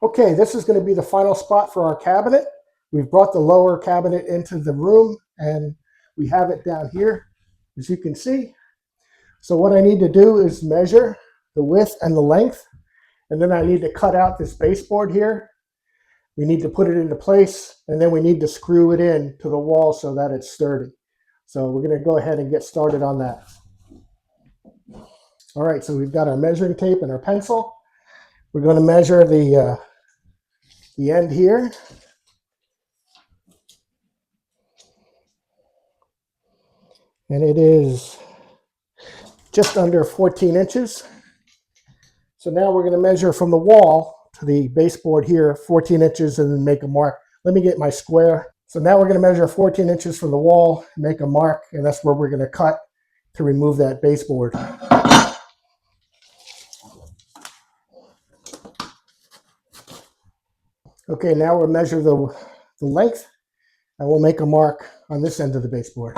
Okay, this is going to be the final spot for our cabinet. We've brought the lower cabinet into the room and we have it down here, as you can see. So what I need to do is measure the width and the length, and then I need to cut out this baseboard here. We need to put it into place, and then we need to screw it in to the wall so that it's sturdy. So we're going to go ahead and get started on that. All right, so we've got our measuring tape and our pencil. We're going to measure the end here. And it is just under 14 inches. So now we're going to measure from the wall to the baseboard here, 14 inches, and then make a mark. Let me get my square. So now we're going to measure 14 inches from the wall, make a mark, and that's where we're going to cut to remove that baseboard. Okay, now we'll measure the length, and we'll make a mark on this end of the baseboard.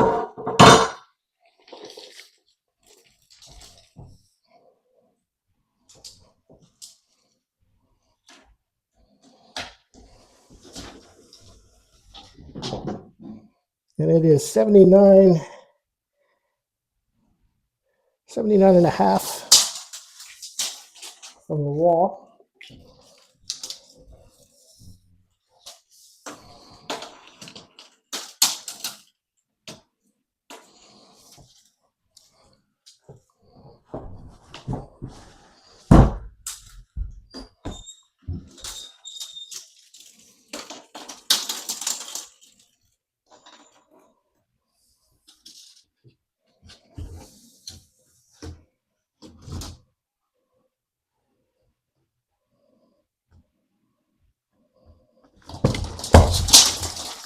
And it is 79 and a half from the wall.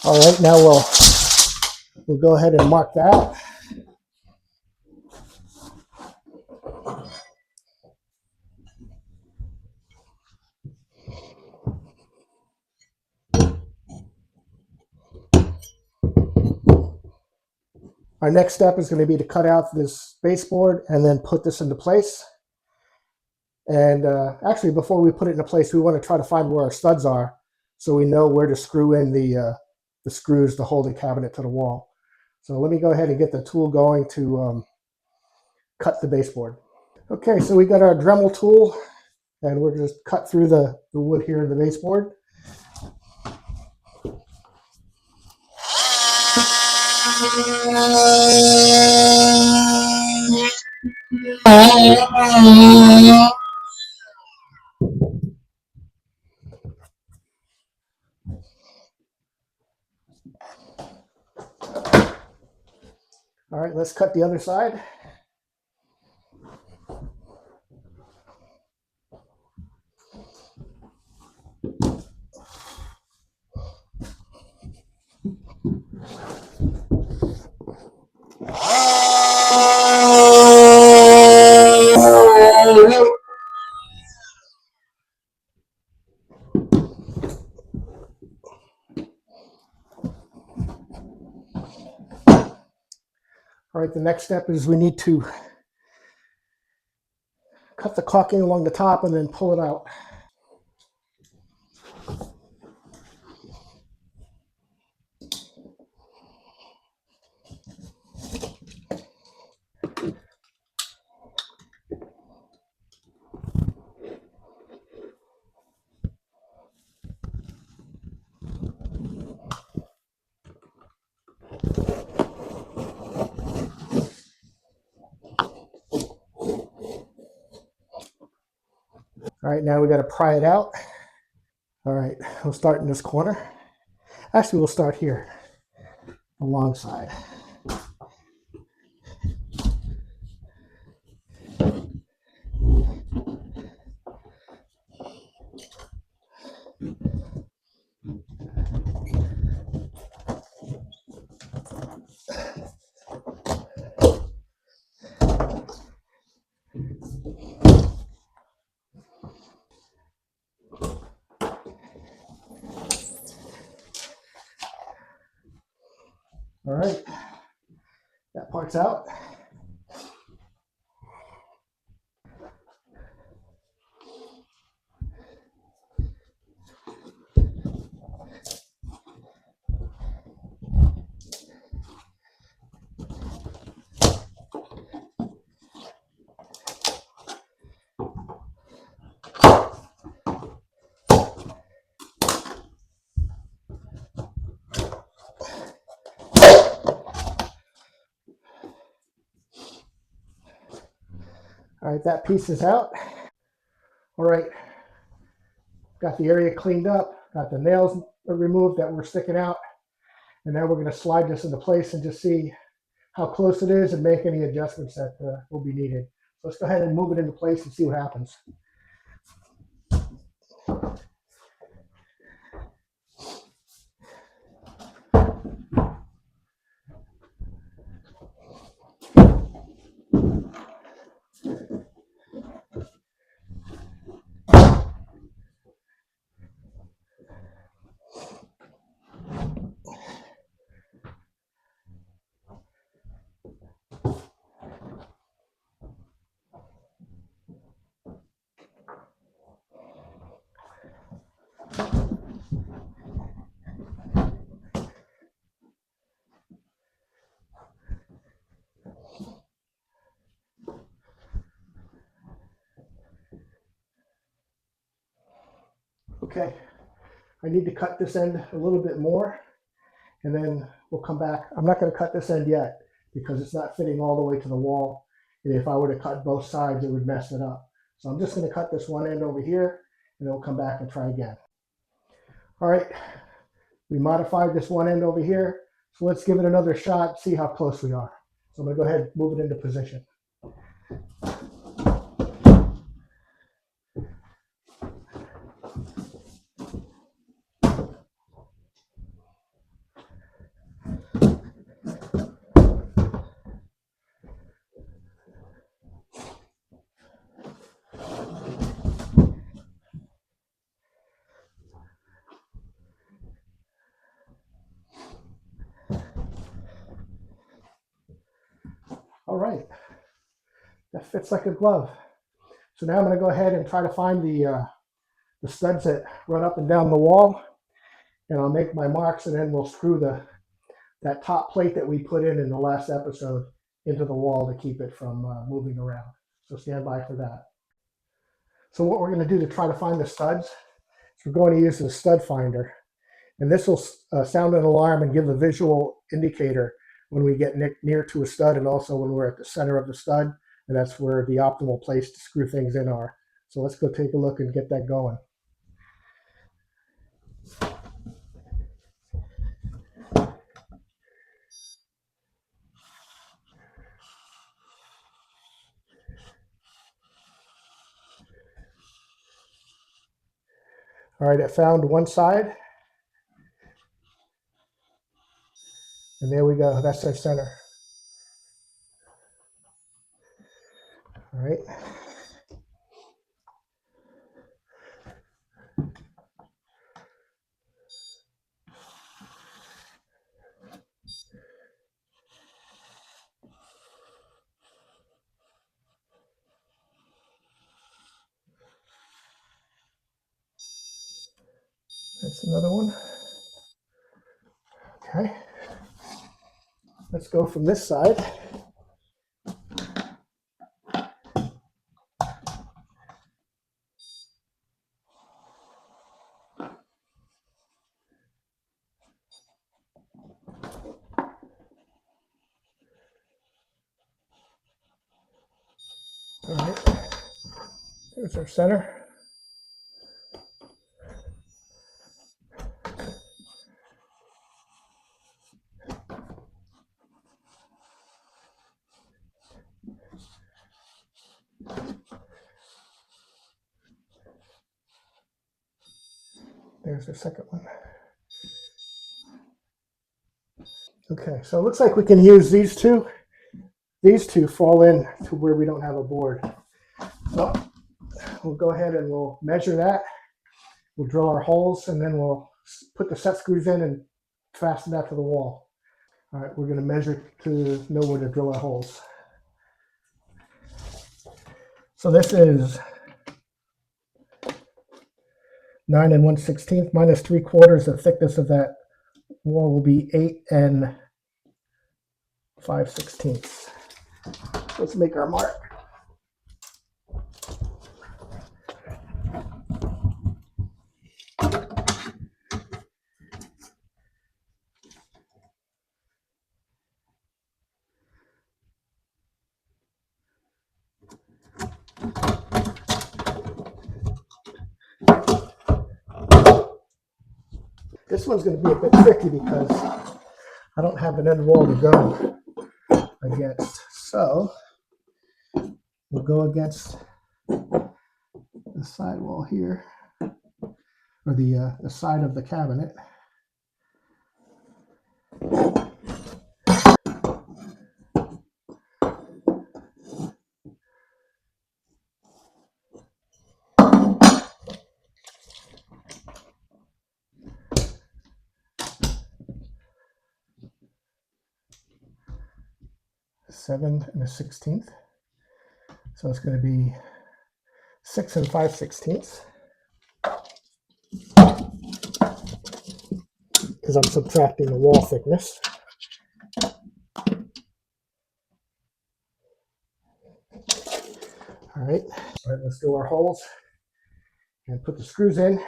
All right, now we'll go ahead and mark that. Our next step is going to be to cut out this baseboard and then put this into place. And actually, before we put it into place, we want to try to find where our studs are so we know where to screw in the screws to hold the cabinet to the wall. So let me go ahead and get the tool going to cut the baseboard. Okay, so we got our Dremel tool, and we're just cut through the wood here in the baseboard. All right, let's cut the other side. All right, the next step is we need to cut the caulking along the top and then pull it out. All right, now we got to pry it out. All right, we'll start in this corner. Actually, we'll start here, alongside. All right, that part's out. All right, that piece is out. All right, got the area cleaned up, got the nails removed that were sticking out, and now we're going to slide this into place and just see how close it is and make any adjustments that will be needed. So let's go ahead and move it into place and see what happens. Okay, I need to cut this end a little bit more, and then we'll come back. I'm not going to cut this end yet because it's not fitting all the way to the wall. And if I were to cut both sides, it would mess it up. So I'm just going to cut this one end over here, and then we'll come back and try again. All right, we modified this one end over here. So let's give it another shot, see how close we are. So I'm going to go ahead and move it into position. All right, that fits like a glove. So now I'm going to go ahead and try to find the studs that run up and down the wall, and I'll make my marks, and then we'll screw that top plate that we put in the last episode into the wall to keep it from moving around. So stand by for that. So what we're going to do to try to find the studs is we're going to use the stud finder, and this will sound an alarm and give a visual indicator when we get near to a stud, and also when we're at the center of the stud, and that's where the optimal place to screw things in are. So let's go take a look and get that going. All right, I found one side, and there we go. That's our center. All right. That's another one. Okay. Let's go from this side. All right. There's our center. There's the second one. Okay, so it looks like we can use these two. These two fall in to where we don't have a board. So we'll go ahead and we'll measure that. We'll drill our holes, and then we'll put the set screws in and fasten that to the wall. All right, we're going to measure to know where to drill our holes. So this is 9 1/16 minus 3/4. The thickness of that wall will be 8 5/16. Let's make our mark. This one's going to be a bit tricky because I don't have an end wall to go against. So we'll go against the side wall here, or the side of the cabinet. Seven and a 16th. So it's going to be 6 and 5/16 because I'm subtracting the wall thickness. All right, let's do our holes and put the screws in.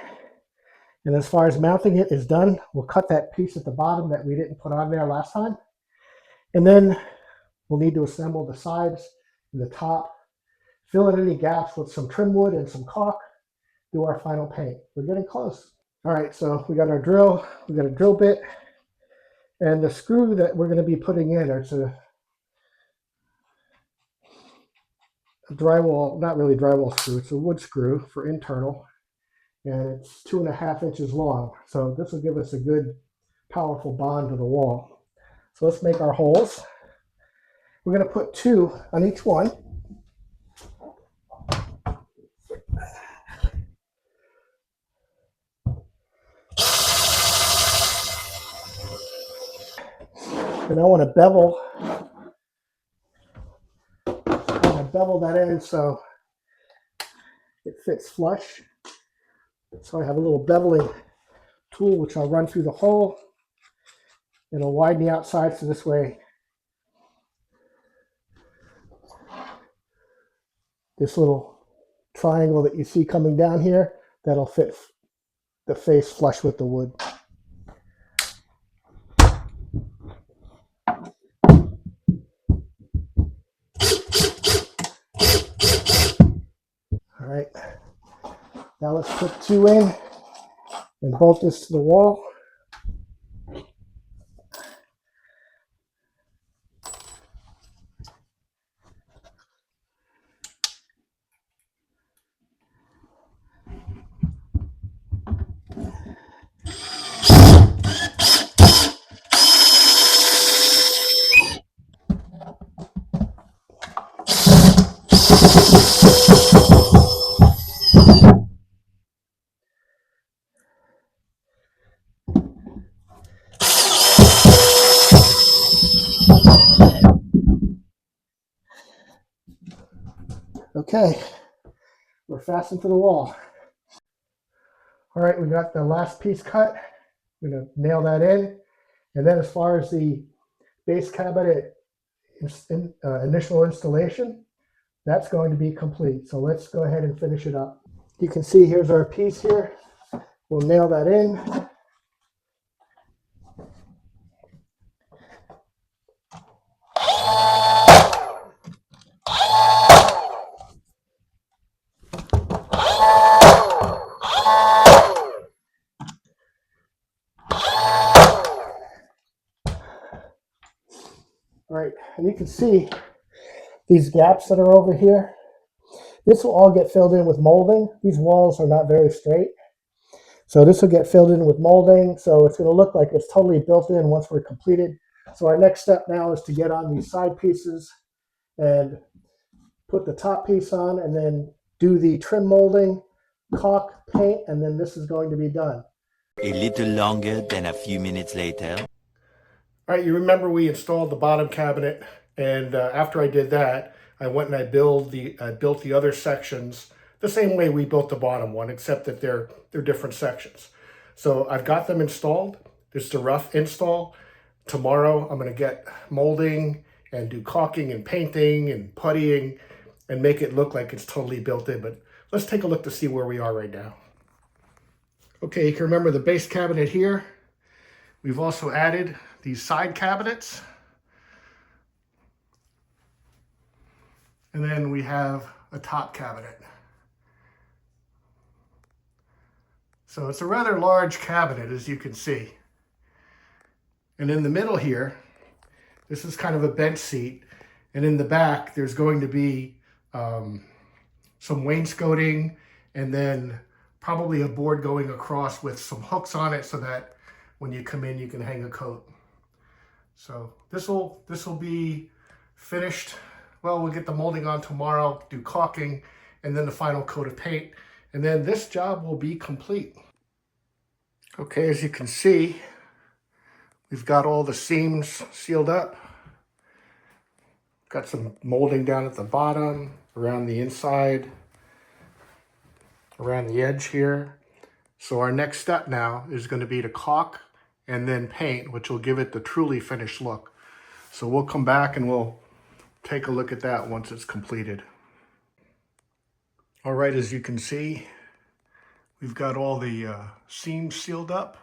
And as far as mounting it is done, we'll cut that piece at the bottom that we didn't put on there last time. And then we'll need to assemble the sides and the top, fill in any gaps with some trim wood and some caulk, do our final paint. We're getting close. All right, so we got our drill, we got a drill bit, and the screw that we're going to be putting in, it's a drywall, not really drywall screw, it's a wood screw for internal, and it's 2.5 inches long. So this will give us a good, powerful bond to the wall. So let's make our holes. We're going to put 2 on each one. And I want to bevel that in so it fits flush. So I have a little beveling tool which I'll run through the hole. It'll widen the outside so this way this little triangle that you see coming down here, that'll fit the face flush with the wood. All right, now let's put 2 in and bolt this to the wall. Okay, we're fastened to the wall. All right, we got the last piece cut. We're going to nail that in. And then as far as the base cabinet initial installation, that's going to be complete. So let's go ahead and finish it up. You can see here's our piece here. We'll nail that in. All right, and you can see these gaps that are over here. This will all get filled in with molding. These walls are not very straight. So this will get filled in with molding. So it's going to look like it's totally built in once we're completed. So our next step now is to get on these side pieces and put the top piece on and then do the trim molding, caulk, paint, and then this is going to be done. A little longer than a few minutes later. All right, you remember we installed the bottom cabinet, and after I did that, I went and I built the other sections the same way we built the bottom one, except that they're different sections. So I've got them installed. This is a rough install. Tomorrow I'm going to get molding and do caulking and painting and puttying and make it look like it's totally built in. But let's take a look to see where we are right now. Okay, you can remember the base cabinet here. We've also added these side cabinets. And then we have a top cabinet. So it's a rather large cabinet, as you can see. And in the middle here, this is kind of a bench seat. And in the back, there's going to be some wainscoting and then probably a board going across with some hooks on it so that when you come in, you can hang a coat. So this will be finished. Well, we'll get the molding on tomorrow, do caulking, and then the final coat of paint. And then this job will be complete. Okay, as you can see, we've got all the seams sealed up. Got some molding down at the bottom, around the inside, around the edge here. So our next step now is going to be to caulk and then paint, which will give it the truly finished look. So we'll come back and we'll take a look at that once it's completed. All right, as you can see, we've got all the seams sealed up.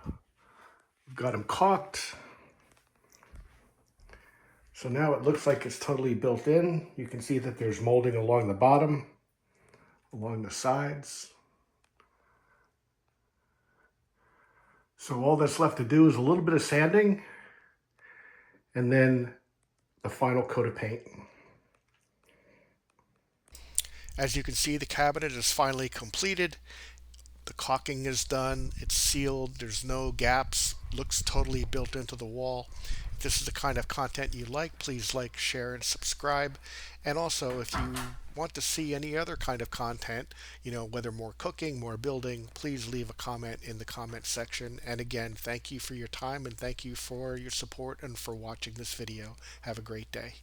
We've got them caulked. So now it looks like it's totally built in. You can see that there's molding along the bottom, along the sides. So all that's left to do is a little bit of sanding and then the final coat of paint. As you can see, the cabinet is finally completed. The caulking is done, it's sealed, there's no gaps, looks totally built into the wall. If this is the kind of content you like, please like, share, and subscribe. And also, if you want to see any other kind of content, whether more cooking, more building, please leave a comment in the comment section. And again, thank you for your time and thank you for your support and for watching this video. Have a great day.